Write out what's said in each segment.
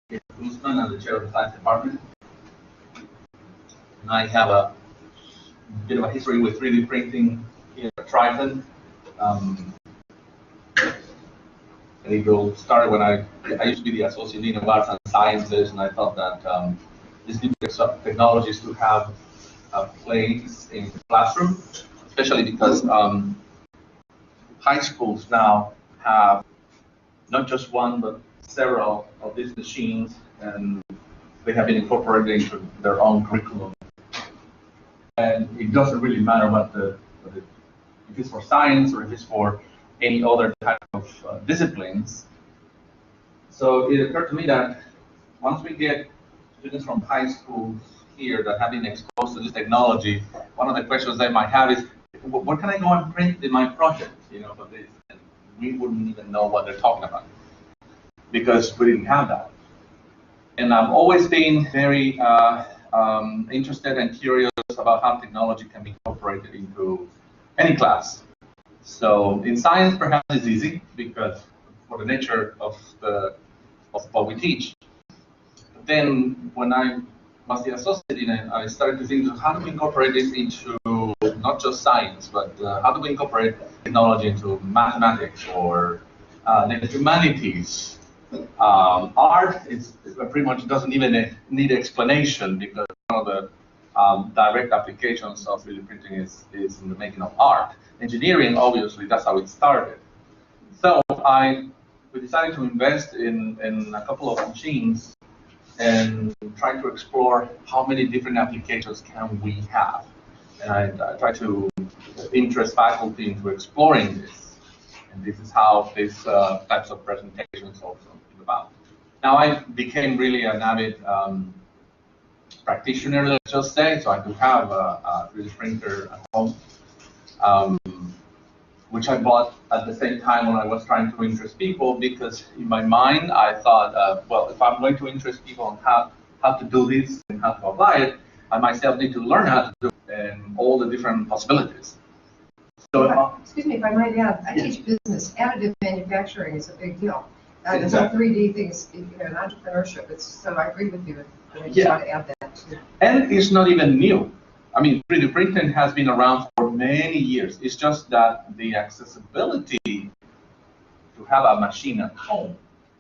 Guzman. I'm the chair of the science department. And I have a bit of a history with 3D printing here at Triton. And it all started when I used to be the Associate Dean of Arts and Sciences, and I thought that these new technologies to have a place in the classroom, especially because high schools now have not just one, but several of these machines, and they have been incorporated into their own curriculum. And it doesn't really matter if it's for science or if it's for any other type of disciplines. So it occurred to me that once we get students from high schools here that have been exposed to this technology, one of the questions they might have is, what can I go and print in my project, for this? And we wouldn't even know what they're talking about because we didn't have that. And I've always been very interested and curious about how technology can be incorporated into any class. So in science, perhaps it's easy because for the nature of what we teach. But then when I was the associate in it, I started to think, how do we incorporate this into not just science, but how do we incorporate technology into mathematics or the humanities? Art is pretty much doesn't even need explanation because one of the direct applications of 3D printing is in the making of art. Engineering, obviously, that's how it started. So we decided to invest in a couple of machines and try to explore how many different applications can we have. And I try to interest faculty into exploring this. And this is how these types of presentations also came about. Now I became really an avid practitioner, let's just say, so I do have a 3D printer at home, which I bought at the same time when I was trying to interest people, because in my mind I thought, well, if I'm going to interest people on how to do this and how to apply it, I myself need to learn how to do it and all the different possibilities. So, excuse me if I might add, I teach business. Additive manufacturing is a big deal. Exactly. The whole 3D thing is entrepreneurship. So I agree with you. I just want to add that too. And it's not even new. I mean, 3D printing has been around for many years. It's just that the accessibility to have a machine at home,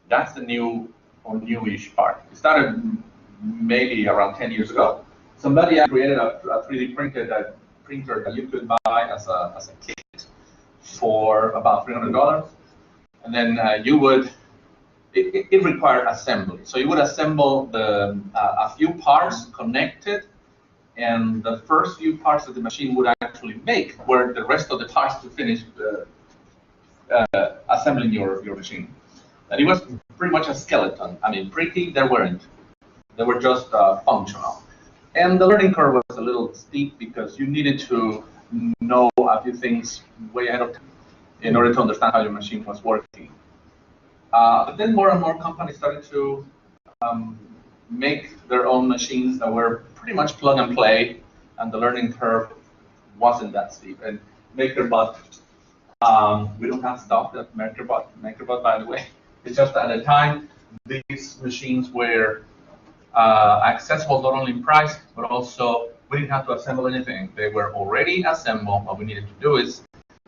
that's the new or newish part. It started maybe around 10 years ago. Somebody created a 3D printer that you could buy as a kit for about $300. And then it required assembly. So you would assemble a few parts connected, and the first few parts that the machine would actually make were the rest of the parts to finish assembling your machine. And it was pretty much a skeleton. I mean, pretty, there weren't. They were just functional. And the learning curve was a little steep because you needed to know a few things way ahead of time in order to understand how your machine was working. But then more and more companies started to make their own machines that were pretty much plug and play, and the learning curve wasn't that steep. And MakerBot, we don't have stock at MakerBot, by the way. It's just at the time, these machines were accessible not only in price, but also we didn't have to assemble anything. They were already assembled. What we needed to do is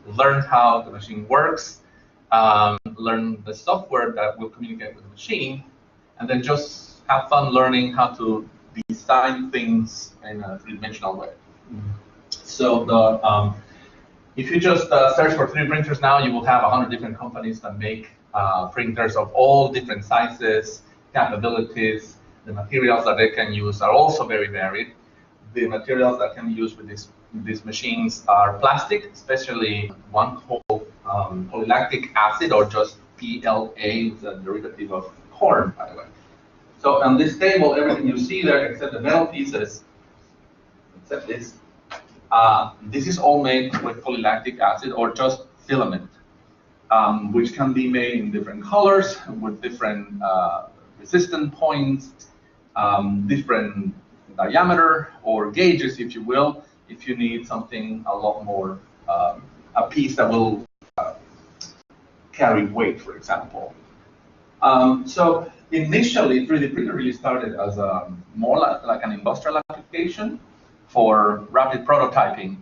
learn how the machine works, learn the software that will communicate with the machine, and then just have fun learning how to design things in a three-dimensional way. So if you just search for 3D printers now, you will have 100 different companies that make printers of all different sizes, capabilities. The materials that they can use are also very varied. The materials that can be used with these machines are plastic, especially one called polylactic acid, or just PLA, it's a derivative of corn, by the way. So on this table, everything you see there, except the metal pieces, except this, this is all made with polylactic acid or just filament, which can be made in different colors with different resistance points, different diameter or gauges, if you will, if you need something a lot more, a piece that will carry weight, for example. So initially, 3D printer really started as more like an industrial application for rapid prototyping,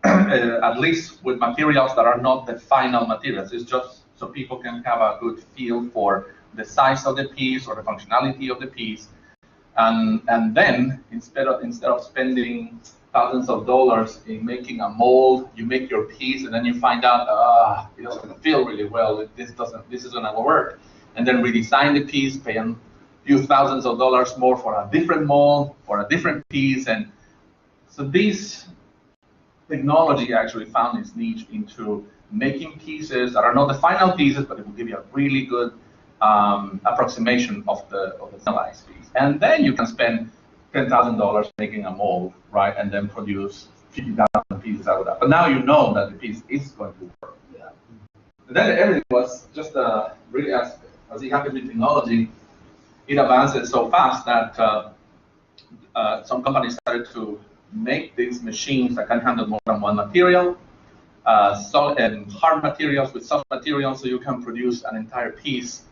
at least with materials that are not the final materials. It's just so people can have a good feel for the size of the piece or the functionality of the piece. And then instead of spending thousands of dollars in making a mold, you make your piece, and then you find out it doesn't feel really well. This isn't gonna work, and then redesign the piece, pay a few thousands of dollars more for a different mold, for a different piece, and so this technology actually found its niche into making pieces that are not the final pieces, but it will give you a really good approximation of the finalized piece. And then you can spend $10,000 making a mold, right, and then produce 50,000 pieces out of that. But now you know that the piece is going to work. Yeah. And then everything was just really, as it happened with technology, it advanced so fast that some companies started to make these machines that can handle more than one material, solid and hard materials with soft materials, so you can produce an entire piece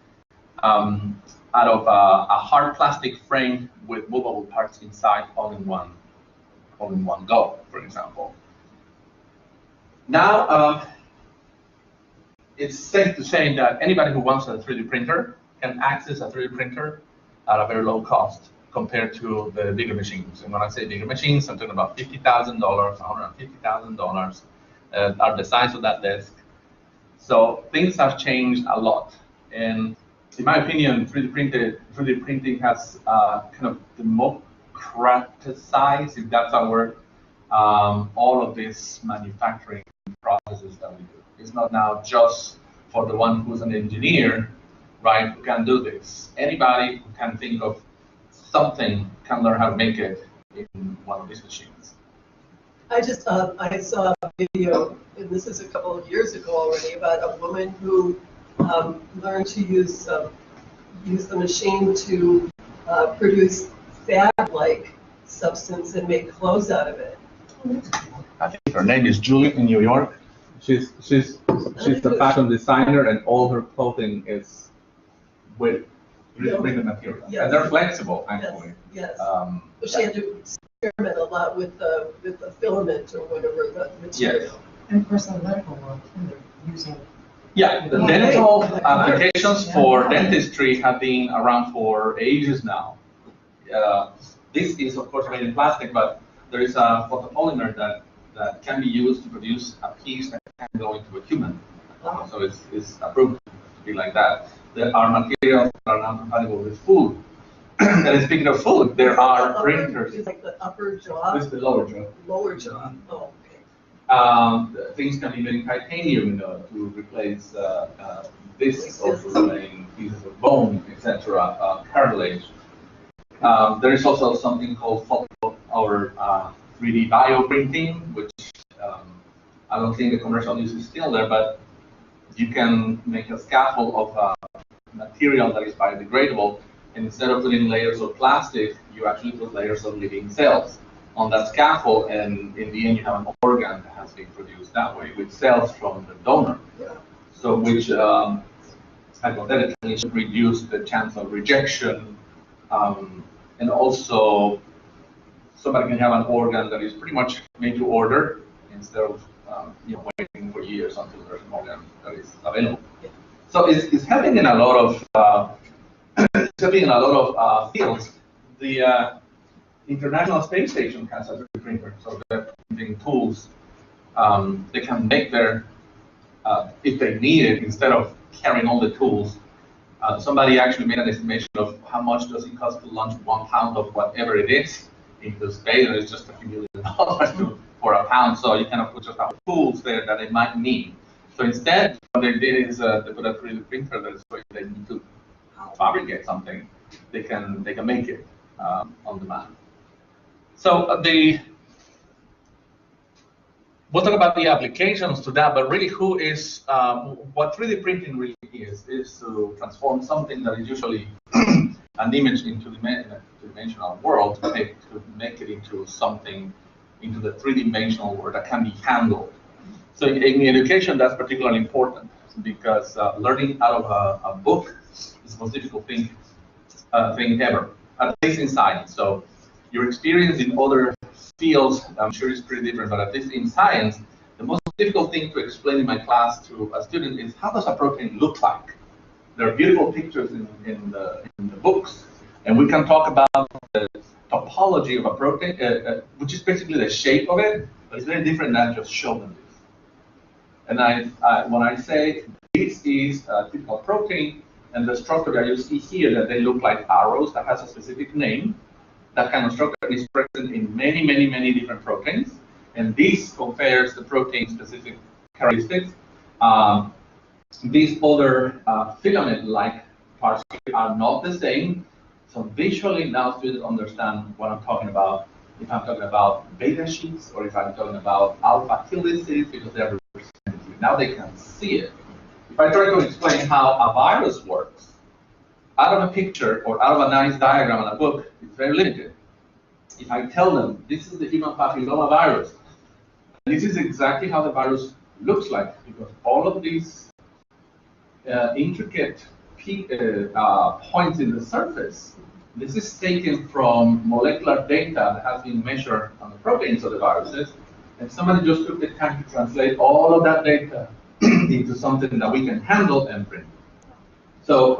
out of a hard plastic frame with movable parts inside, all in one go, for example. Now, it's safe to say that anybody who wants a 3D printer can access a 3D printer at a very low cost compared to the bigger machines. And when I say bigger machines, I'm talking about $50,000, $150,000 are the size of that desk. So things have changed a lot. And in my opinion, 3D printing has kind of democratized, if that's a word, all of these manufacturing processes that we do. It's not now just for the one who's an engineer, right, who can do this. Anybody who can think of something can learn how to make it in one of these machines. I saw a video, and this is a couple of years ago already, about a woman who learned to use the machine to produce fab-like substance and make clothes out of it. I think her name is Julie in New York. She's the fashion designer, and all her clothing is with 3D printed materials. Yes. And they're flexible, actually. Yes. But she had to experiment a lot with the filament or whatever the material. Yes. And of course, in the medical world, too, they're using. Yeah, the dental applications for dentistry have been around for ages now. This is, of course, made in plastic, but there is a photopolymer that can be used to produce a piece that can go into a human. So it's approved to be like that. There are materials that are now compatible with food. And speaking of food, there are printers. It's like the upper jaw? This is the lower jaw. Lower jaw, oh, okay. Things can be made in titanium to replace discs or replace pieces of bone, etc., cartilage. There is also something called photo or 3D bioprinting, which I don't think the commercial use is still there, but you can make a scaffold of material that is biodegradable, and instead of putting layers of plastic, you actually put layers of living cells on that scaffold, and in the end you have an organ that has been produced that way with cells from the donor. Yeah. So which hypothetically should reduce the chance of rejection, and also somebody can have an organ that is pretty much made to order instead of waiting for years until there's an organ that is available. Yeah. So it's helping in a lot of fields. The International Space Station has a 3D printer, so they're printing tools. They can make their, if they need it, instead of carrying all the tools. Somebody actually made an estimation of how much does it cost to launch 1 pound of whatever it is into space, and it's just a few $1 million for a pound. So you cannot put just our tools there that they might need. So instead, what they did is they put a 3D printer that is going they need to fabricate something, they can make it on demand. So we'll talk about the applications to that, but really what 3D printing really is to transform something that is usually an image into the two-dimensional world to make it into something, into the three-dimensional world that can be handled. So in education, that's particularly important. because learning out of a book is the most difficult thing ever, at least in science. So your experience in other fields, I'm sure is pretty different, but at least in science, the most difficult thing to explain in my class to a student is how does a protein look like? There are beautiful pictures in the books, and we can talk about the topology of a protein, which is basically the shape of it, but it's very different than just show them this. And when I say this is a typical protein, and the structure that you see here, that they look like arrows, that has a specific name, that kind of structure is present in many, many, many different proteins, and this compares the protein-specific characteristics. These other filament-like parts are not the same, so visually now students understand what I'm talking about. If I'm talking about beta sheets, or if I'm talking about alpha helices, because they're representative. Now they can see it. If I try to explain how a virus works, out of a picture or out of a nice diagram in a book, it's very limited. If I tell them, this is the human papilloma virus, this is exactly how the virus looks like, because all of these intricate points in the surface, this is taken from molecular data that has been measured on the proteins of the viruses, and somebody just took the time to translate all of that data into something that we can handle and print. So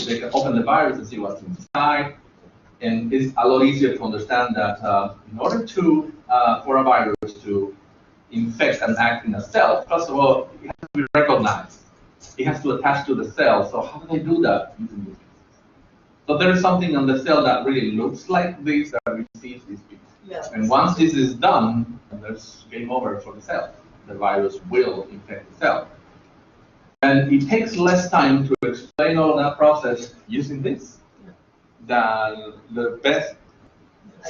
they can open the virus and see what's inside, and it's a lot easier to understand that in order to for a virus to infect and act in a cell, first of all, it has to be recognized. It has to attach to the cell. So how do they do that? Using this. So there is something on the cell that really looks like this, that receives this piece. Yes. And once this is done, there's game over for the cell. The virus will infect the cell. And it takes less time to explain all that process using this than the best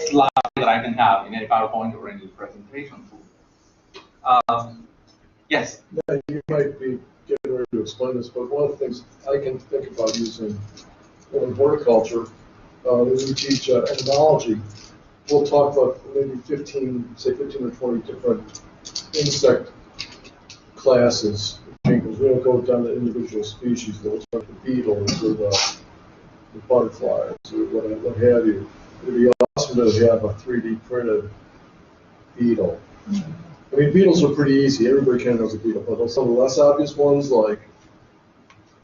slide that I can have in any PowerPoint or any presentation tool. Yes? Yeah, you might be getting ready to explain this, but one of the things I can think about using in horticulture, when we teach entomology, we'll talk about maybe 15 or 20 different insect classes. We don't go down to individual species, we'll start the beetles or the butterflies or what have you. It would be awesome to have a 3D printed beetle. I mean, beetles are pretty easy. Everybody kind of knows a beetle, but some of the less obvious ones like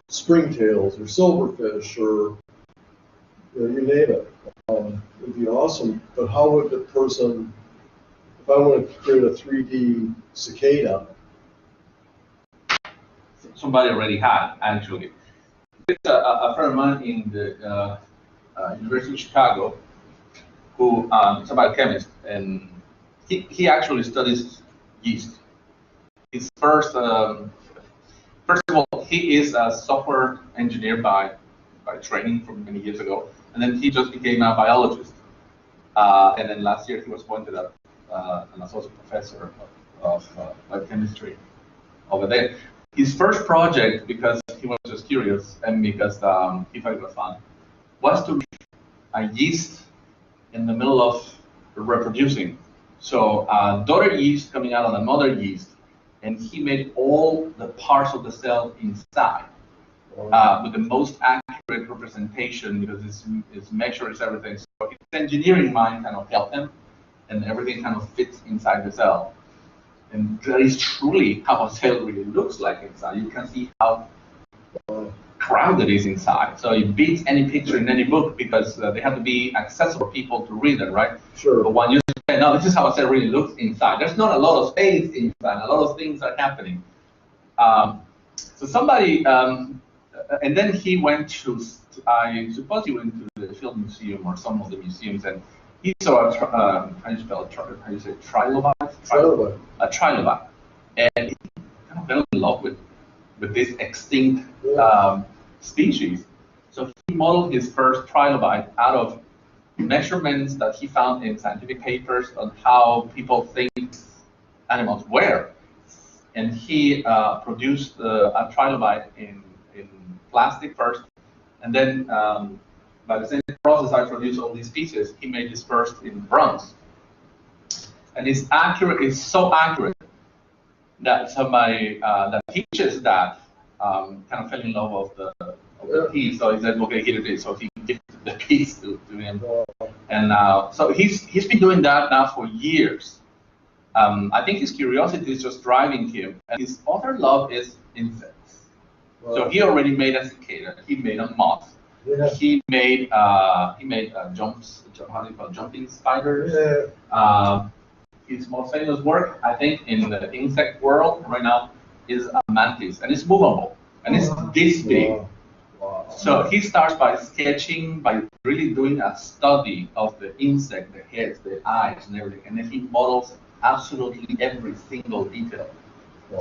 springtails or silverfish or you name it. It would be awesome. But how would the person, if I want to create a 3D cicada? Somebody already had, actually. There's a friend of mine in the University of Chicago who is a biochemist, and he actually studies yeast. His first of all, he is a software engineer by training from many years ago, and then he just became a biologist. And then last year he was appointed as an associate professor of biochemistry over there. His first project, because he was just curious and because he thought it was fun, was to make a yeast in the middle of reproducing. So daughter yeast coming out on a mother yeast, and he made all the parts of the cell inside with the most accurate representation, because it measures everything. So his engineering mind kind of helped him, and everything kind of fits inside the cell. And that is truly how a cell really looks like inside. You can see how crowded it is inside. So it beats any picture in any book because they have to be accessible for people to read them, right? Sure. But when you say, no, this is how a cell really looks inside, there's not a lot of space inside. A lot of things are happening. So somebody, and then he went to, I suppose he went to the Field Museum or some of the museums, and he saw how you spell it? How you say trilobite? Trilobite. A trilobite, and he kind of fell in love with this extinct species. So he modeled his first trilobite out of measurements that he found in scientific papers on how people think animals were, and he produced a trilobite in plastic first, and then by the same process I produced all these pieces, he made his first in bronze. And it's so accurate that somebody that teaches that kind of fell in love of the piece. So he said, okay, here it is. So he gifted the piece to him. And so he's been doing that now for years. I think his curiosity is just driving him. And his other love is insects. So he already made a cicada. He made a moth. Yeah. He made jumping spiders. Yeah. His most famous work, I think, in the insect world right now is a mantis, and it's movable, and it's this big. Wow. So he starts by sketching, by really doing a study of the insect, the heads, the eyes, and everything, and then he models absolutely every single detail.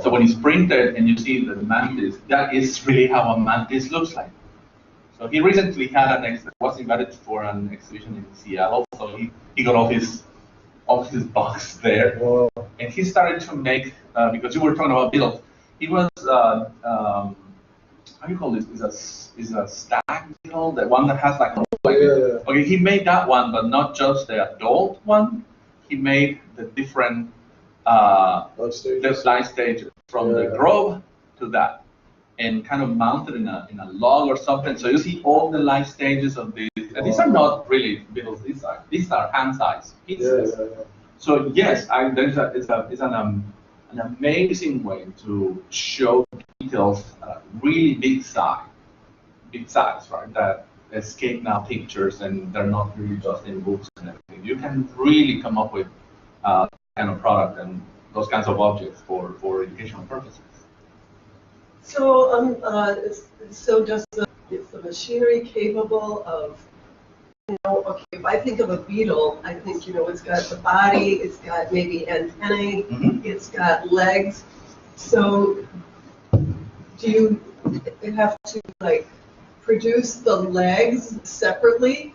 So when it's printed and you see the mantis, that is really how a mantis looks like. So he recently had was invited for an exhibition in Seattle, so he got all his box there, and he started to make, because you were talking about beetles, he was, how do you call this, is a stag beetle, the one that has like, okay, he made that one, but not just the adult one, he made the different life stages from the grub to that, and kind of mounted in a log or something, so you see all the life stages of these, and these are not really beetles, these are hand-sized pieces. So yes, it's an amazing way to show details, really big size, right? That escape now pictures, and they're not really just in books and everything. You can really come up with kind of product and those kinds of objects for educational purposes. So is the machinery capable of, okay, if I think of a beetle, I think, it's got the body, it's got maybe antennae, it's got legs. So do you have to like produce the legs separately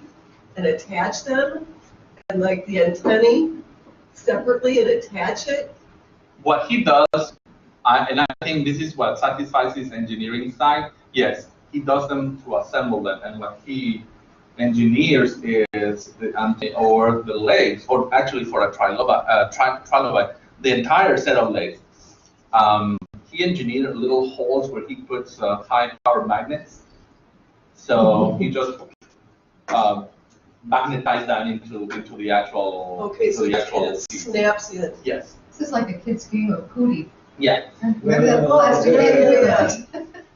and attach them, and like the antennae separately and attach it? What he does, and I think this is what satisfies his engineering side, yes, he does them to assemble them, and what he engineers is the antennae or the legs, or actually for a trilobite, the entire set of legs. He engineered little holes where he puts high-power magnets. So he just magnetized that into the actual. Okay, so it snaps in. Yes. This is like a kid's game of Pootie. Yeah. Remember that plastic?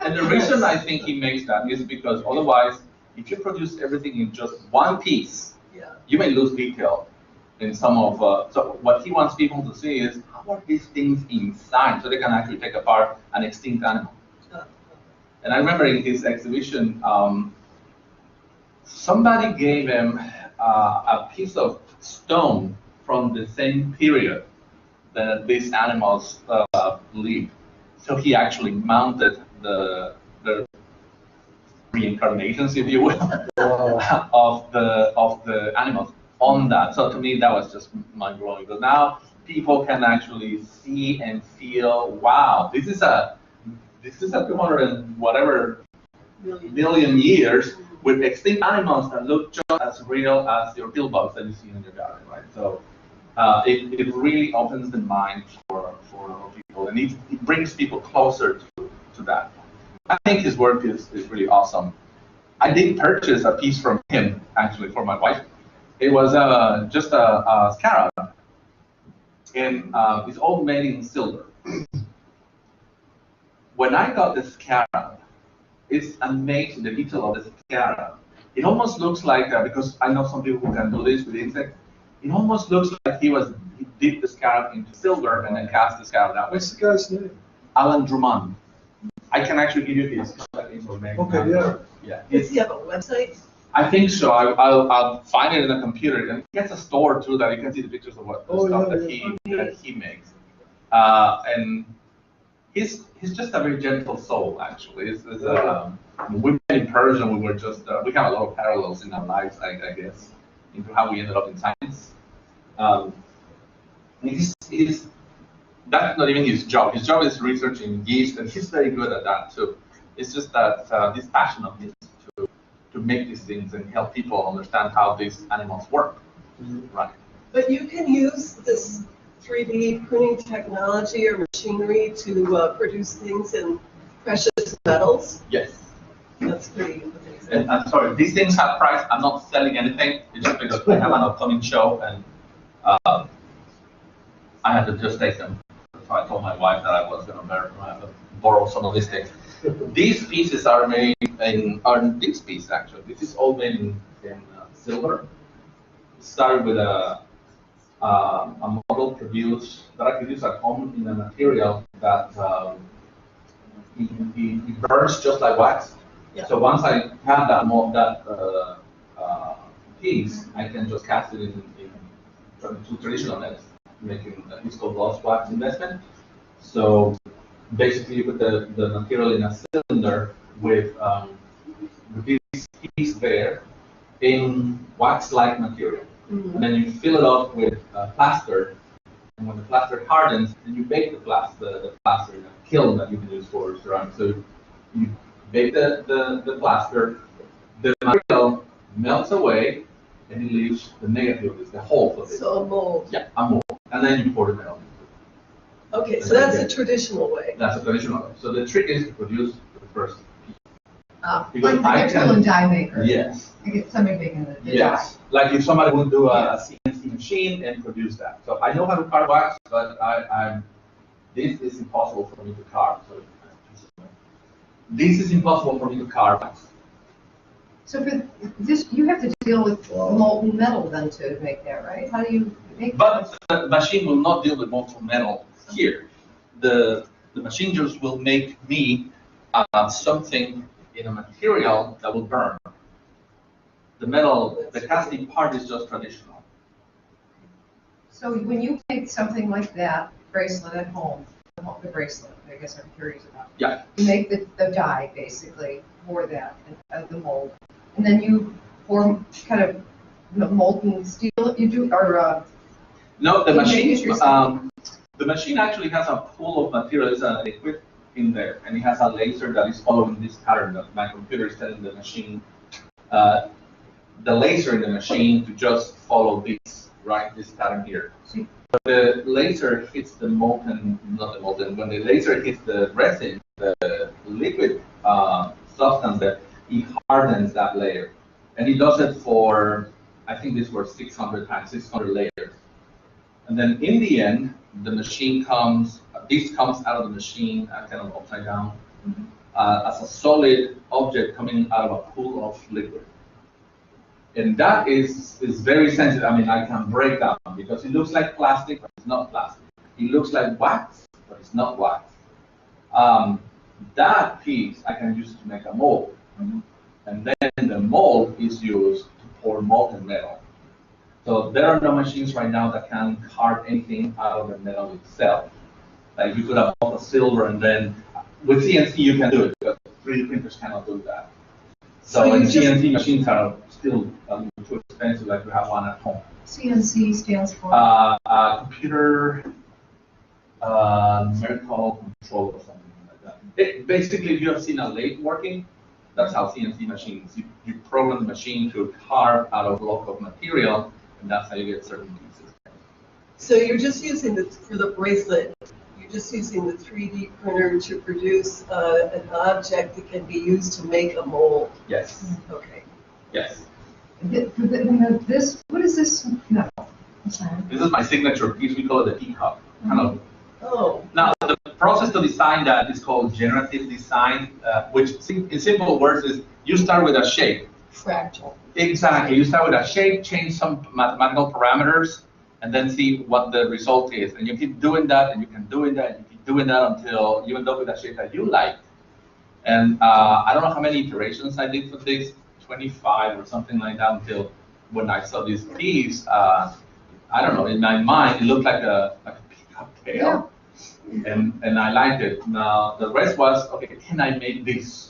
And the reason I think he makes that is because otherwise, if you produce everything in just one piece, you may lose detail in some of. So what he wants people to see is how are these things inside, so they can actually take apart an extinct animal. And I remember in his exhibition, somebody gave him a piece of stone from the same period that these animals lived. So he actually mounted the reincarnations, if you will, of the animals on that. So to me, that was just mind-blowing. But now people can actually see and feel, wow, this is a 200 and whatever million years with extinct animals that look just as real as your pill bugs that you see in your garden, right? So it really opens the mind for people, and it brings people closer to that. I think his work is really awesome. I did purchase a piece from him, actually, for my wife. It was just a scarab, and it's all made in silver. When I got the scarab, it's amazing, the detail of the scarab. It almost looks like, because I know some people who can do this with insects, it almost looks like he dipped the scarab into silver and then cast the scarab out. What's the guy's name? Alan Drummond. I can actually give you his contact information. Okay, yeah. Yeah. Does he have a website? I think so. I'll find it in the computer, and he has a store too that you can see the pictures of what that he makes. And he's just a very gentle soul, actually. We met in Persian. We were just we have a lot of parallels in our lives, I guess, into how we ended up in science. That's not even his job. His job is researching yeast, and he's very good at that too. It's just that this passion of his to make these things and help people understand how these animals work. Right. But you can use this 3D printing technology or machinery to produce things in precious metals. Yes. That's pretty amazing. And I'm sorry, these things have price. I'm not selling anything. It's just because I have an upcoming show and I had to just take them. So I told my wife that I was going to borrow some of these things. These pieces are made this piece actually. This is all made in silver. It started with a model produced that I produced at home in a material that it burns just like wax. Yeah. So once I have that piece, I can just cast it in to traditional nets, making it's called lost wax investment. So basically, you put the material in a cylinder with this piece there in wax-like material, and then you fill it up with plaster. And when the plaster hardens, then you bake the plaster in a kiln that you can use for ceramics. So you bake the plaster, the material melts away, and it leaves the negative, is the whole of it. So a mold. Yeah, a mold. And then you pour the metal. Okay, so that's the traditional way. That's a traditional way. So the trick is to produce the first piece. Like the tool and die maker. Yes. You get somebody making the die. Yes. Like if somebody would do a CNC machine and produce that. So I know how to carve wax, but this is impossible for me to carve. So this is impossible for me to carve wax. So for this, you have to deal with molten metal then to make that, right? How do you make But the machine will not deal with molten metal here. The machine just will make me something in a material that will burn. The metal, the casting part is just traditional. So when you make something like that, bracelet at home, the bracelet, I guess I'm curious about. Yeah. You make the die basically for that, the mold. And then you form kind of molten steel, you do, or No, the you make machine. it yourself? The machine actually has a pool of material. It's a liquid in there, and it has a laser that is following this pattern that my computer is telling the machine, the laser in the machine to just follow this, right? This pattern here. But the laser hits the molten, not the molten. When the laser hits the resin, the liquid substance, that it hardens that layer, and it does it for, I think these were 600 times, 600 layers. And then in the end, the machine this comes out of the machine kind of upside down as a solid object coming out of a pool of liquid. And that is very sensitive. I mean, I can break down because it looks like plastic, but it's not plastic. It looks like wax, but it's not wax. That piece I can use to make a mold. And then the mold is used to pour molten metal. So there are no machines right now that can carve anything out of the metal itself. Like you could have a silver, and then with CNC you can do it, but 3D printers cannot do that. So CNC machines are still too expensive, like we have one at home. CNC stands for? Computer numerical control or something like that. Basically, if you have seen a lathe working, that's how CNC machines, you program the machine to carve out of a block of material, and that's how you get certain pieces. So you're just using for the bracelet, you're just using the 3D printer to produce an object that can be used to make a mold. Yes. Okay. Yes. What is this? No. I'm sorry. This is my signature piece. We call it the teacup. Kind of. Oh. Now, the process to design that is called generative design, which in simple words is you start with a shape. Fractal. Exactly. You start with a shape, change some mathematical parameters, and then see what the result is. And you keep doing that, and you can doing that, and you keep doing that until you end up with a shape that you like. And I don't know how many iterations I did for this, 25 or something like that, until when I saw this piece, I don't know, in my mind, it looked like a peacock tail. Yeah. And I liked it. Now, the rest was, okay, can I make this?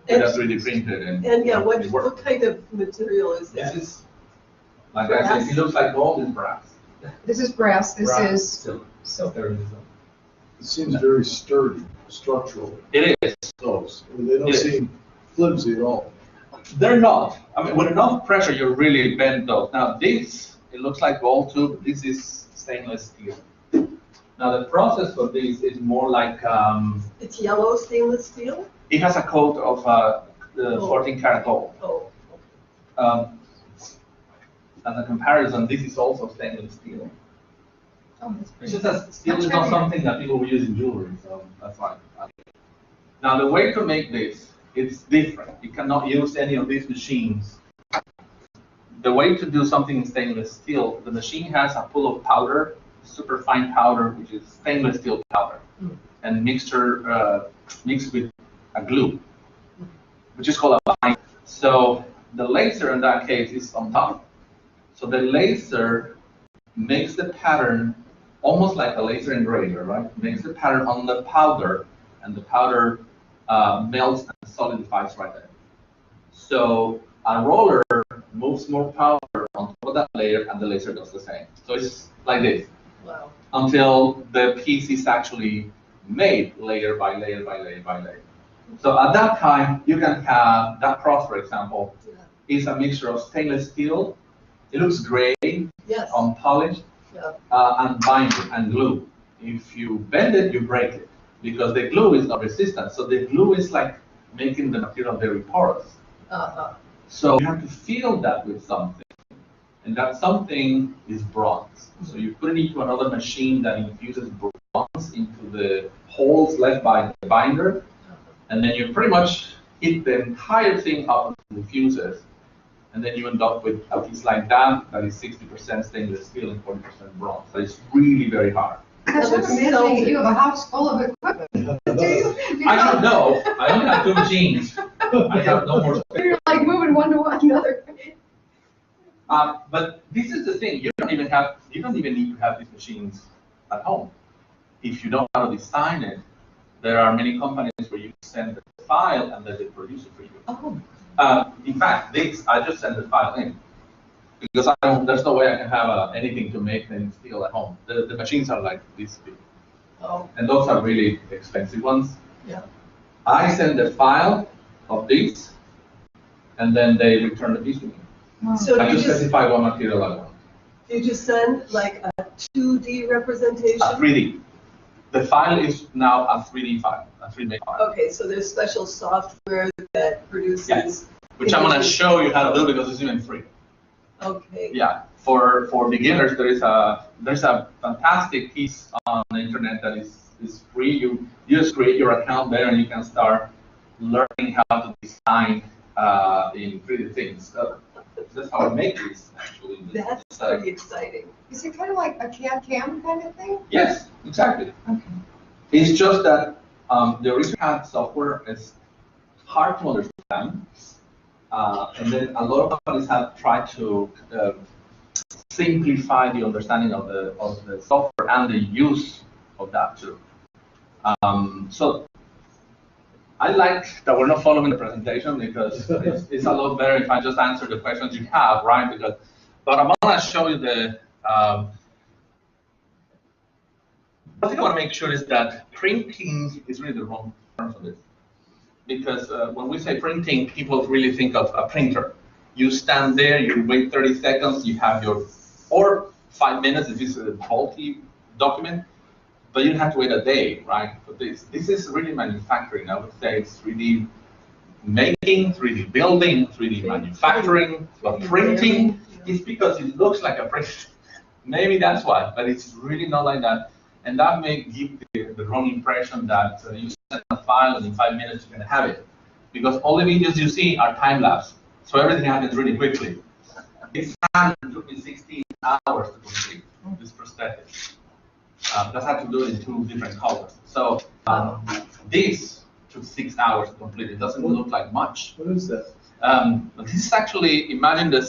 That's 3D printed. And yeah, what kind of material is this? that? This is, like I said, it looks like gold is brass. This is brass, this is silver. It seems very sturdy structurally. It is. Those. I mean, they don't seem flimsy at all. They're not. I mean, with enough pressure, you really bend those. Now this, it looks like gold too, but this is stainless steel. Now the process for this is more like It's yellow stainless steel? it has a coat of 14 karat gold. Oh, Um, as a comparison, this is also stainless steel. Oh, that's It's pretty. just that steel is Much not heavier. something that people will use in jewelry, so that's fine. Now the way to make this, it's different. You cannot use any of these machines. The way to do something in stainless steel, the machine has a pool of powder, super fine powder, which is stainless steel powder, and mixed with a glue, which is called a binder. So the laser in that case is on top. So the laser makes the pattern almost like a laser engraver, right? Makes the pattern on the powder, and the powder melts and solidifies right there. So a roller moves more powder on top of that layer, and the laser does the same. So it's like this wow. until the piece is actually made layer by layer by layer by layer. So at that time, you can have that cross, for example, is a mixture of stainless steel. It looks gray, Yes. unpolished, Yeah. and binder and glue. If you bend it, you break it because the glue is not resistant. So the glue is like making the material very porous. Uh-huh. So you have to fill that with something, and that something is bronze. So you put it into another machine that infuses bronze into the holes left by the binder, and then you pretty much heat the entire thing up until it fuses, and then you end up with a piece like that that is 60% stainless steel and 40% bronze. So it's really very hard. Gosh, I'm imagining you have a house full of equipment. I don't know. I only have 2 machines. I have no more space. You're like moving one to another. But this is the thing. You don't even need to have these machines at home. If you know how to design it, there are many companies where you send the file and then they produce it for you. Oh. In fact, I just send the file in because there's no way I can have anything to make them steel at home. The machines are like this big, Oh. and those are really expensive ones. Yeah. I send the file of these, and then they return the piece to me. So I you just specify what material I want. you just send like a 2D representation? A 3D. The file is now a 3D file, a 3D file. Okay, so there's special software that produces. Yes. Which I'm going to show you how to do because it's even free. Okay. Yeah. For beginners, there's a fantastic piece on the internet that is free. You just create your account there and you can start learning how to design in 3D things. That's how I make this actually. That's pretty exciting. Is it kind of like a CAD/CAM kind of thing? Yes, exactly. Okay. It's just that the original CAD software is hard to understand, and then a lot of companies have tried to simplify the understanding of the software and the use of that too. So I like that we're not following the presentation because it's a lot better if I just answer the questions you have, right? But I'm going to show you the. One thing I want to make sure is that printing is really the wrong term for this. Because when we say printing, people really think of a printer. You stand there, you wait 30 seconds, you have or 5 minutes if it's a bulky document, but you don't have to wait a day, right, for this. This is really manufacturing. I would say it's 3D making, 3D building, 3D manufacturing, but printing is because it looks like a print. Maybe that's why, but it's really not like that. And that may give the wrong impression that you send a file and in 5 minutes you can have it. Because all the videos you see are time-lapse, so everything happens really quickly. This hand took me 16 hours to complete this prosthetic. That had to do it in 2 different colors. So this took 6 hours to complete. It doesn't look like much. What is that? But this is actually, imagine the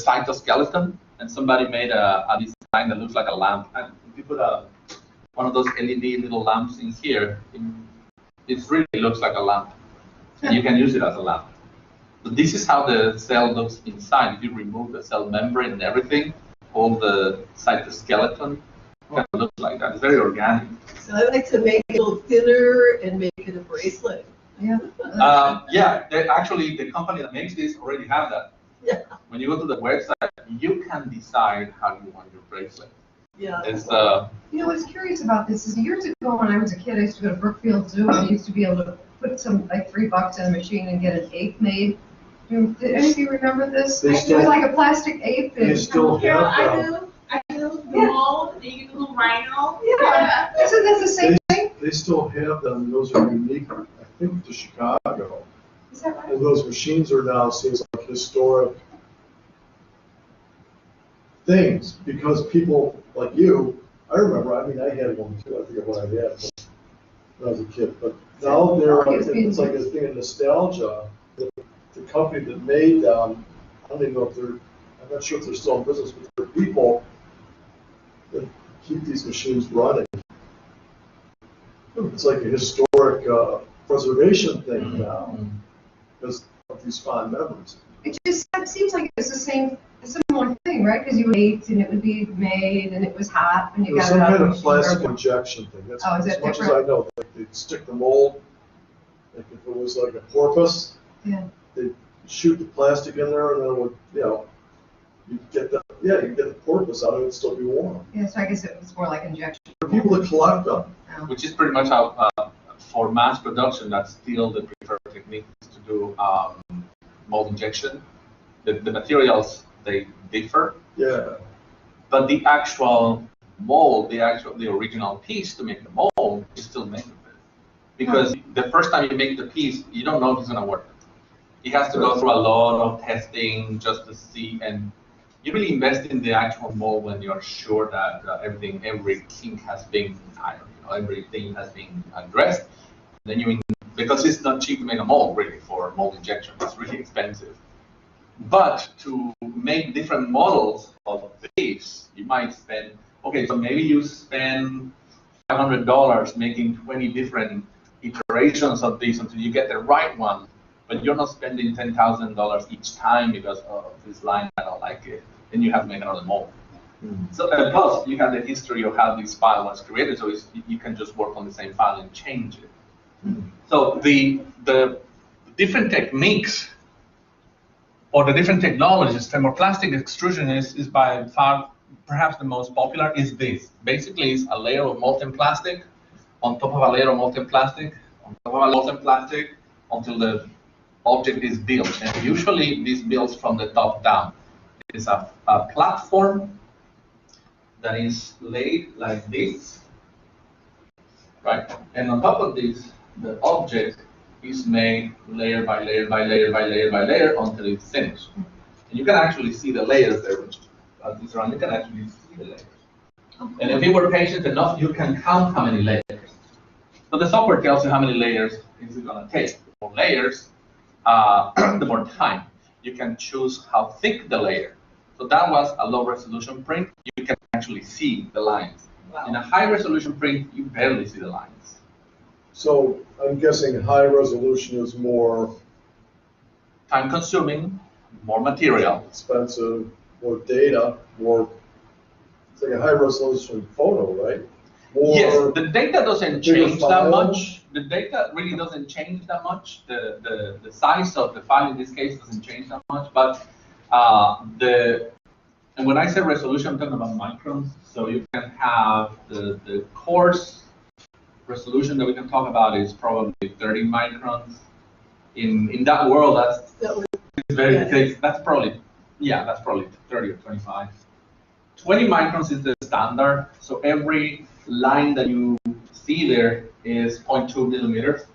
cytoskeleton, and somebody made a design that looks like a lamp. And if you put one of those LED little lamps in here, it really looks like a lamp. And you can use it as a lamp. But this is how the cell looks inside. If you remove the cell membrane and everything, all the cytoskeleton kind of looks like that. It's very organic. So I like to make it a little thinner and make it a bracelet. Yeah. Yeah, actually, the company that makes this already have that. Yeah. When you go to the website, you can decide how you want your bracelet. Yeah. It's You know, what's curious about this is years ago when I was a kid, I used to go to Brookfield Zoo and I used to be able to put some, like $3 in a machine and get an ape made. Did any of you remember this? They It still- was like a plastic ape. They And, still Carol, have them. I do the Yeah. mold, you get the little rhino. yeah, isn't that the same thing? They still have them, those are unique, I think, to Chicago. Is that right? And those machines are now seen as like historic things, because people like you, I remember, I mean, I had one too, I forget what I had when I was a kid, but now it's like this thing of nostalgia. The company that made them, I don't even know if I'm not sure if they're still in business, but there are people that keep these machines running. It's like a historic preservation thing now, because of these fond memories. It just seems like it's the same, a similar thing, right? Because you ate and it would be made and it was hot and you There's got it some out kind of of the plastic machine. injection thing. That's Oh, is as that much as different? I know. Like they'd stick the mold, like if it was like a porpoise, Yeah. they'd shoot the plastic in there, and then it would, you get the porpoise out of it and still be warm. Yeah, so I guess it's more like injection. There are people that collect them. which is pretty much how for mass production, that's still the preferred technique to do mold injection. The materials, they differ, Yeah. but the actual mold, the original piece to make the mold is still made of it. Because the first time you make the piece, you don't know if it's gonna work. It has to go through a lot of testing just to see, and you really invest in the actual mold when you're sure that every kink has been ironed, everything has been addressed. Then because it's not cheap to make a mold really for mold injection, it's really expensive. But to make different models of these, you might spend, so maybe you spend $500 making 20 different iterations of these until you get the right one, but you're not spending $10,000 each time because this line, I don't like it. Then you have to make another mold. So plus you have the history of how this file was created, so you can just work on the same file and change it. So the different techniques or the different technologies, thermoplastic extrusion is by far perhaps the most popular. Is this basically is a layer of molten plastic on top of a layer of molten plastic on top of a molten plastic until the object is built, and usually this builds from the top down. It's a platform that is laid like this, right? And on top of this, the object is made layer by layer by layer by layer by layer until it's finished. And you can actually see the layers there, which these around, you can actually see the layers. And if you were patient enough, you can count how many layers. So the software tells you how many layers is it going to take. The more layers, the more time. You can choose how thick the layer. So that was a low resolution print. You can actually see the lines. Wow. In a high resolution print, you barely see the lines. So I'm guessing high resolution is more Time consuming, more material. expensive, more data, it's like a high resolution photo, right? Yes, the data doesn't bigger change that file. much. The data really doesn't change that much. The size of the file in this case doesn't change that much. But and when I say resolution, I'm talking about microns. So you can have the coarse resolution that we can talk about is probably 30 microns. In that world, that's very thick. That's probably 30 or 25. 20 microns is the standard. So every line that you see there is 0.2 millimeters.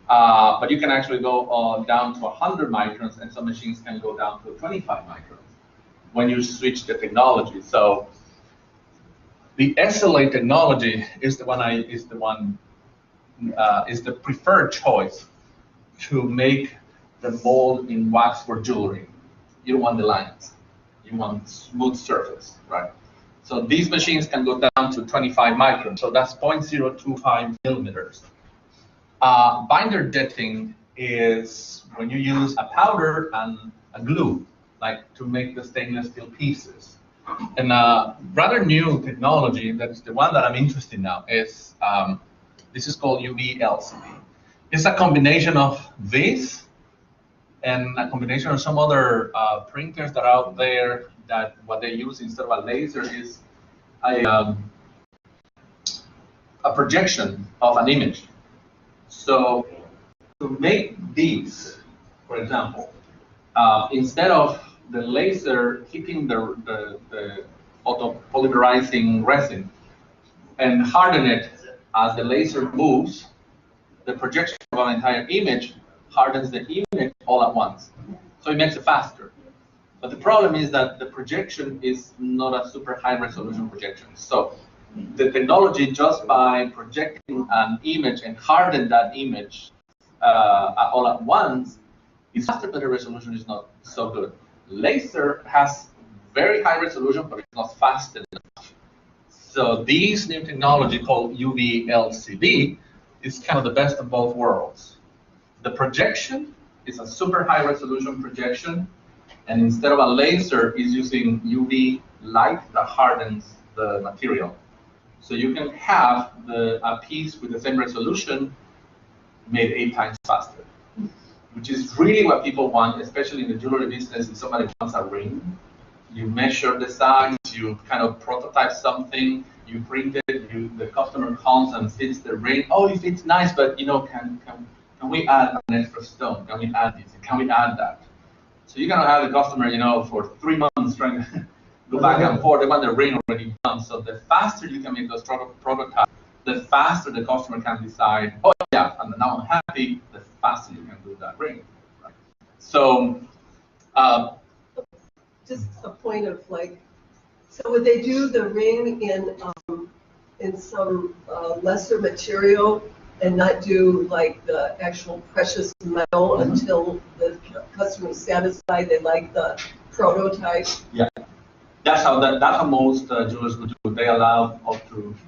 But you can actually go down to 100 microns, and some machines can go down to 25 microns when you switch the technology. So the SLA technology is the preferred choice to make the mold in wax for jewelry. You don't want the lines. You want smooth surface, right? So these machines can go down to 25 microns. So that's 0.025 millimeters. Binder jetting is when you use a powder and a glue, like to make the stainless steel pieces. And a rather new technology, that's the one that I'm interested in now, is this is called UV LCD. It's a combination of this and a combination of some other printers that are out there that what they use instead of a laser is a projection of an image. So to make these, for example, instead of the laser hitting the photopolymerizing resin and harden it as the laser moves, the projection of an entire image hardens the image all at once. So it makes it faster. But the problem is that the projection is not a super high resolution projection. So the technology, just by projecting an image and harden that image all at once, is faster, but the resolution is not so good. Laser has very high resolution, but it's not fast enough. So this new technology called UV LCD is kind of the best of both worlds. The projection is a super high resolution projection, and instead of a laser, is using UV light that hardens the material. So you can have a piece with the same resolution made 8 times faster, which is really what people want, especially in the jewelry business. If somebody wants a ring, you measure the size, you kind of prototype something, you print it, the customer comes and fits the ring. Oh, it fits nice, but can we add an extra stone? Can we add this? Can we add that? So you're gonna have the customer, for 3 months trying to go back and forth. They want the ring already done. So the faster you can make those prototypes, the faster the customer can decide, oh yeah, and now I'm happy, the faster you can do that ring. Right? So just a point of so would they do the ring in some lesser material and not do the actual precious metal until the customer is satisfied they like the prototype? Yeah, that's how most jewelers would do. They allow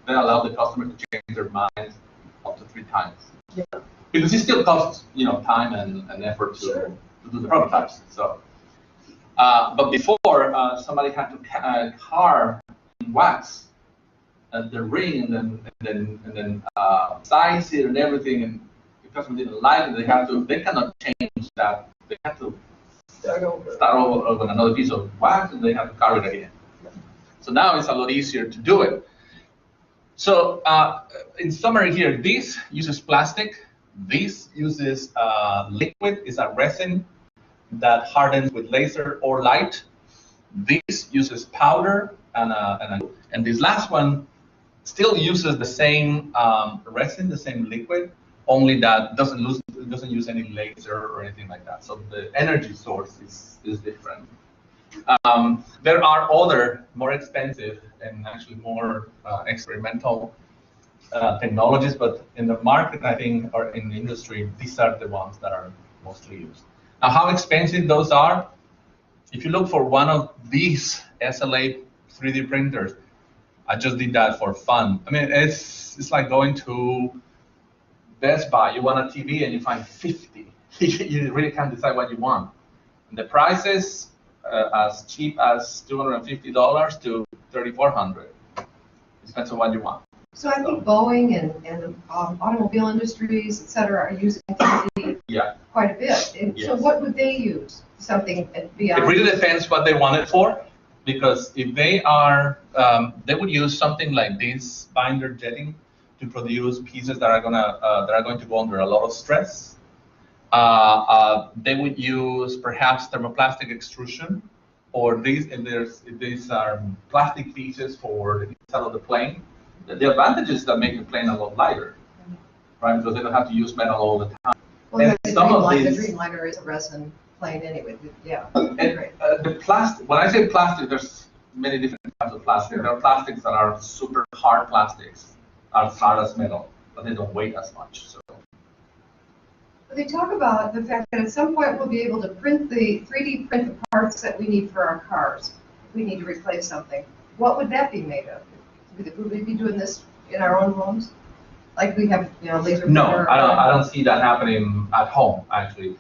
the customer to change their minds up to 3 times. Yeah. Because it still costs time and effort to do the prototypes. So, but before somebody had to carve in wax the ring and then size it and everything, and the customer didn't like it, they cannot change that. They have to start over with another piece of wax, and they have to carve it again. So now it's a lot easier to do it. So in summary here, this uses plastic. This uses liquid, is a resin that hardens with laser or light. This uses powder and this last one still uses the same resin, the same liquid, only that doesn't use any laser or anything like that. So the energy source is different. There are other more expensive and actually more experimental technologies, but in the market, I think, or in the industry, these are the ones that are mostly used. Now, how expensive those are? If you look for one of these SLA 3D printers, I just did that for fun. I mean, it's like going to Best Buy. You want a TV and you find 50. You really can't decide what you want. And the prices as cheap as $250 to $3,400. It depends on what you want. So I think Boeing and automobile industries, et cetera, are using 3D quite a bit. And so what would they use? Something beyond? It really depends what they want it for, because if they are, they would use something like this binder jetting to produce pieces that are going to go under a lot of stress. They would use perhaps thermoplastic extrusion, or these are plastic pieces for the inside of the plane. The advantage is that make the plane a lot lighter, right? Because they don't have to use metal all the time. Well, and the Dreamliner is a resin plane anyway. Yeah. The plastic. When I say plastic, there's many different types of plastic. There are plastics that are super hard plastics, as hard as metal, but they don't weigh as much. So. They talk about the fact that at some point we'll be able to 3D print the parts that we need for our cars. If we need to replace something. What would that be made of? Would we be doing this in our own homes? Like we have, laser printer? No, I don't see that happening at home, actually.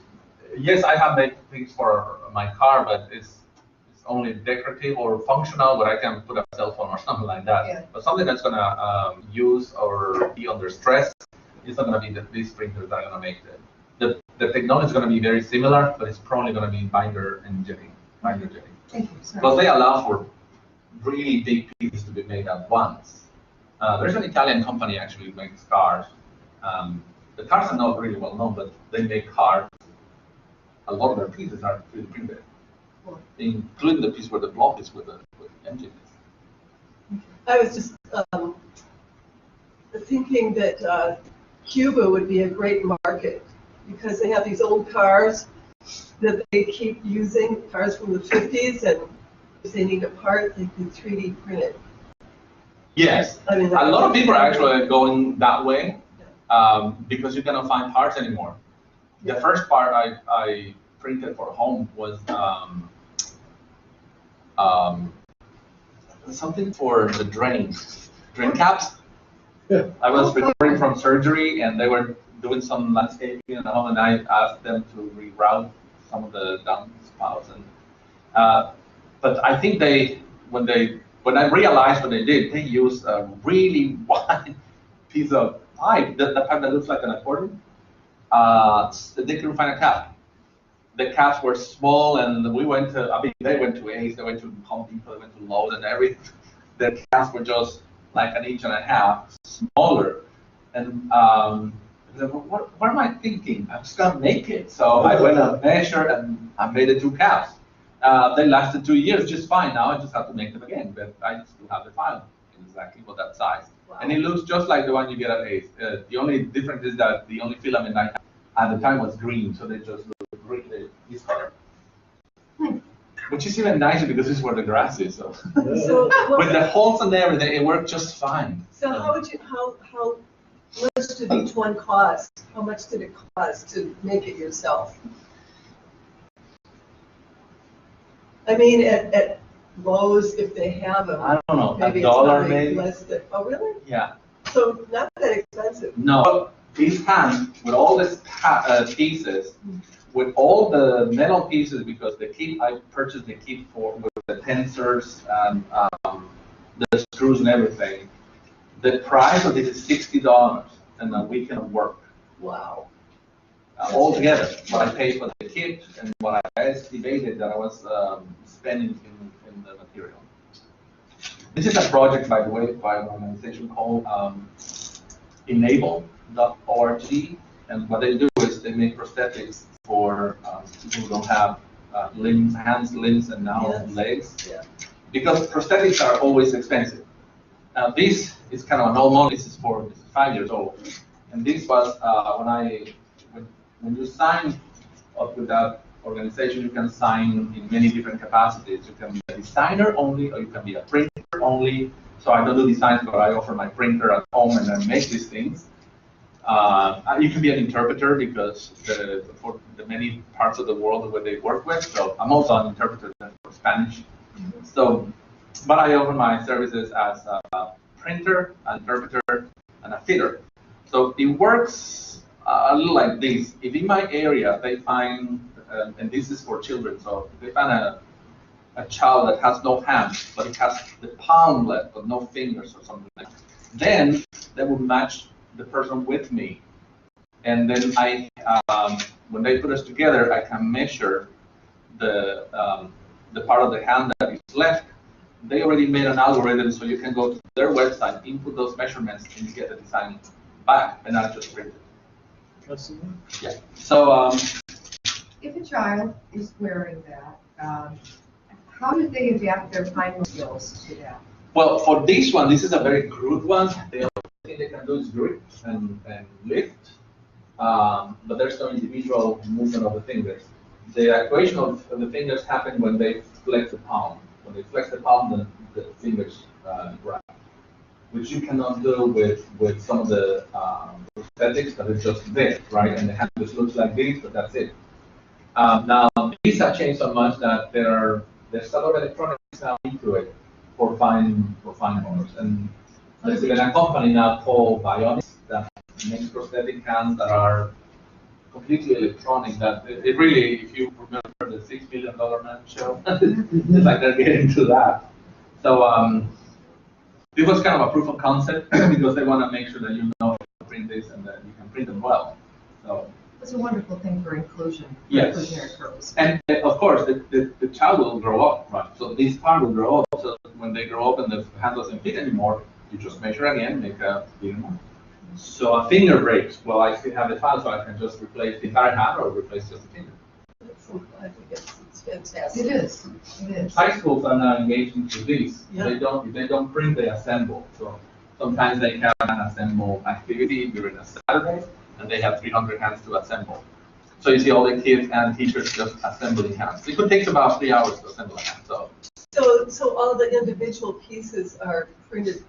Yes, I have made things for my car, but it's only decorative or functional, where I can put a cell phone or something like that. Yeah. But something that's going to use or be under stress, it's not going to be these printers that are going to make it. The technology is going to be very similar, but it's probably going to be binder jetting. Thank you. Sorry. Because they allow for really big pieces to be made at once. There's an Italian company actually who makes cars. The cars are not really well known, but they make cars. A lot of their pieces are 3D printed, including the piece where the block is with the engine is. I was just thinking that Cuba would be a great market because they have these old cars that they keep using, cars from the 50s, and if they need a part, they can 3D print it. Yes, I mean, a lot of people are actually going that way because you cannot find parts anymore. The first part I printed for home was something for the drain caps. Yeah. I was recovering from surgery, and they were doing some landscaping at home, and I asked them to reroute some of the downspouts. And but I think when I realized what they did, they used a really wide piece of pipe, the pipe that looks like an accordion. They couldn't find a cap. The caps were small, and we went to, I mean, they went to Ace, they went to Home Depot, they went to Lowe's, and everything. The caps were just like 1.5 inches smaller. And I said, well, what am I thinking? I'm just gonna make it. So I went and measured, and I made the 2 caps. They lasted 2 years just fine. Now I just have to make them again, but I still have the file exactly for that size. Wow. And it looks just like the one you get at Ace. The only difference is that the only filament I had at the time was green, so they just look green, this color. Which is even nicer because this is where the grass is. So, with the holes and everything, it worked just fine. So how much did each one cost? How much did it cost to make it yourself? I mean, at Lowe's, if they have them, I don't know, maybe $1 it's maybe. less than. Oh, really? Yeah. So not that expensive. No, these hands with all these pieces, with all the metal pieces, because the kit I purchased the kit for with the tensors and the screws and everything. The price of this is $60 and a weekend of work. Wow. All together, what I paid for the kit and what I estimated that I was spending in the material. This is a project, by the way, by an organization called Enable.org, and what they do is they make prosthetics for people who don't have limbs, hands, limbs, and now legs. Yeah. Because prosthetics are always expensive. Now this is kind of an old model. This is 5 years old, and this was when you sign up with that organization, you can sign in many different capacities. You can be a designer only, or you can be a printer only. So I don't do designs, but I offer my printer at home and then make these things. You can be an interpreter because for the many parts of the world where they work with. So I'm also an interpreter for Spanish. So, but I offer my services as a printer, an interpreter, and a fitter. So it works a little like this. If in my area they find, and this is for children, so if they find a child that has no hands, but it has the palm left, but no fingers or something like that, then they will match the person with me. And then when they put us together, I can measure the part of the hand that is left. They already made an algorithm, so you can go to their website, input those measurements, and you get the design back, and not just print it. Yeah. So, if a child is wearing that, how do they adapt their fine skills to that? Well, for this one, this is a very crude one. The only thing they can do is grip and lift, but there's no individual movement of the fingers. The actuation of the fingers happen when they flex the palm. When they flex the palm, the fingers grab, which you cannot do with some of the prosthetics that is just this, right? And the hand just looks like this, but that's it. Now, these have changed so much that there's a lot of electronics now into it for fine motors. And there's even a company now called Bionics that makes prosthetic hands that are completely electronic. That it really, if you remember the $6 billion man show, it's like they're getting to that. So it was kind of a proof of concept because they want to make sure that you know how to print this and that you can print them well. So it's a wonderful thing for inclusion. Yes. Inclusionary purpose. And of course, the child will grow up, right? So this part will grow up. So when they grow up and the hand doesn't fit anymore, you just measure again, make a bigger one. So a finger breaks. Well, I still have the file, so I can just replace the entire hand or replace just the finger. I think it's fantastic. It is, it is. High schools are now engaged into this. Yeah. If they don't print, they assemble. So sometimes they have an assemble activity during a Saturday, and they have 300 hands to assemble. So you see all the kids and teachers just assembling hands. It could take about 3 hours to assemble a hand. So all the individual pieces are printed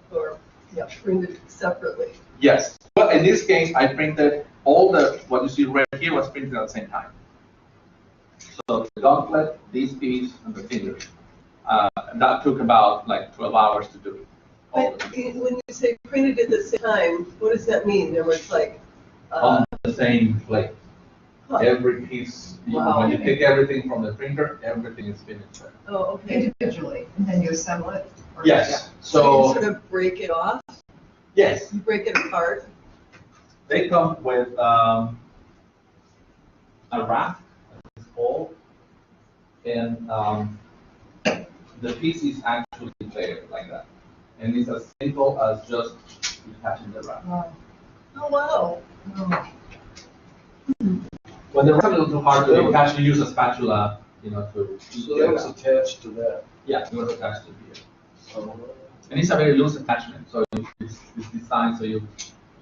printed separately. Yes. Well, in this case, I printed all what you see right here was printed at the same time. So the gauntlet, this piece, and the fingers. And that took about like 12 hours to do. But when you say printed at the same time, what does that mean? There was like On the same plate. Huh. Every piece, Wow. when you take everything from the printer, everything is finished there. oh, okay. Individually, and then you assemble it? Or- Yes. So you So, sort of break it off. yes, You break it apart. they come with a wrap, it's called, and the piece is actually played like that. And it's as simple as just detaching the wrap. Wow. Oh wow. Oh. When the wrap is a little too hard to do, you can actually use a spatula, to So get that it was out. attached to that. Yeah, it was attached to here. So, And it's a very loose attachment, so it's designed so you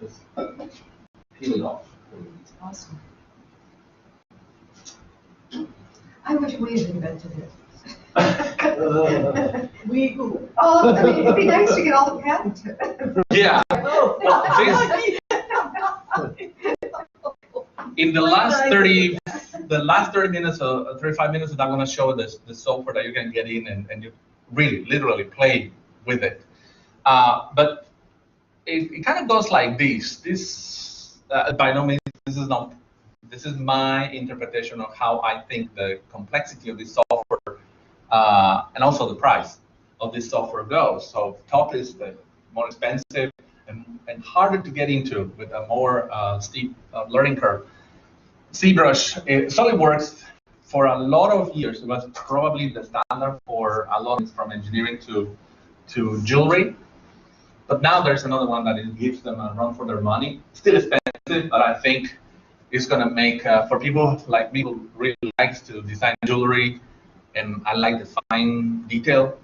just peel it off. It's awesome. I wish we had invented it. We who? Oh, I mean, it'd be nice to get all the patents. Yeah. Oh. In the last 30 minutes or 35 minutes that I'm going to show the software that you can get in and you really literally play with it. But it kind of goes like this. This by no means this is my interpretation of how I think the complexity of this software and also the price of this software goes. So top is the more expensive and harder to get into with a more steep learning curve. ZBrush, SolidWorks, for a lot of years, it was probably the standard for a lot from engineering to jewelry. But now there's another one that it gives them a run for their money. Still expensive, but I think it's going to make, for people like me who really likes to design jewelry, and I like the fine detail,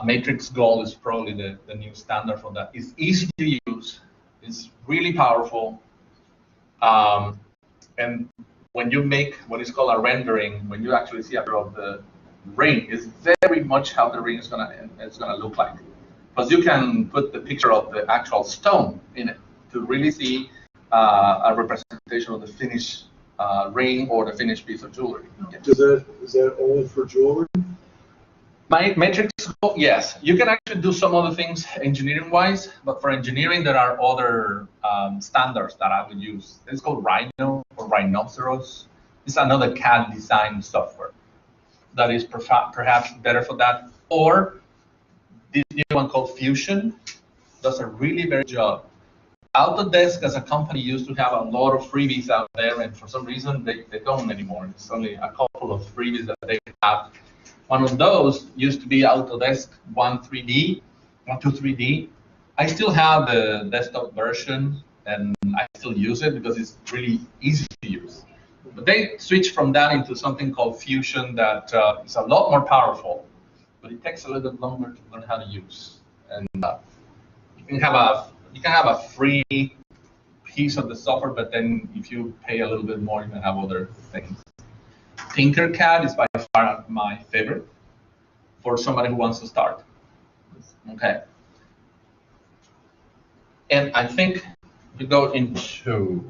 Matrix Gold is probably the new standard for that. It's easy to use, it's really powerful, and when you make what is called a rendering, when you actually see a picture of the ring, it's very much how the ring is gonna look like. Because you can put the picture of the actual stone in it to really see a representation of the finished ring or the finished piece of jewelry. Yeah. is that only for jewelry? Matrix, yes. You can actually do some other things engineering-wise, but for engineering, there are other standards that I would use. It's called Rhino or Rhinoceros. It's another CAD design software that is perhaps better for that. Or this new one called Fusion does a really very good job. Autodesk as a company used to have a lot of freebies out there, and for some reason they don't anymore. It's only a couple of freebies that they have. One of those used to be Autodesk 123D. I still have the desktop version, and I still use it because it's really easy to use. But they switched from that into something called Fusion that is a lot more powerful, but it takes a little bit longer to learn how to use. And you can have a free piece of the software, but then if you pay a little bit more, you can have other things. Tinkercad is by far my favorite for somebody who wants to start. Okay. And I think we go into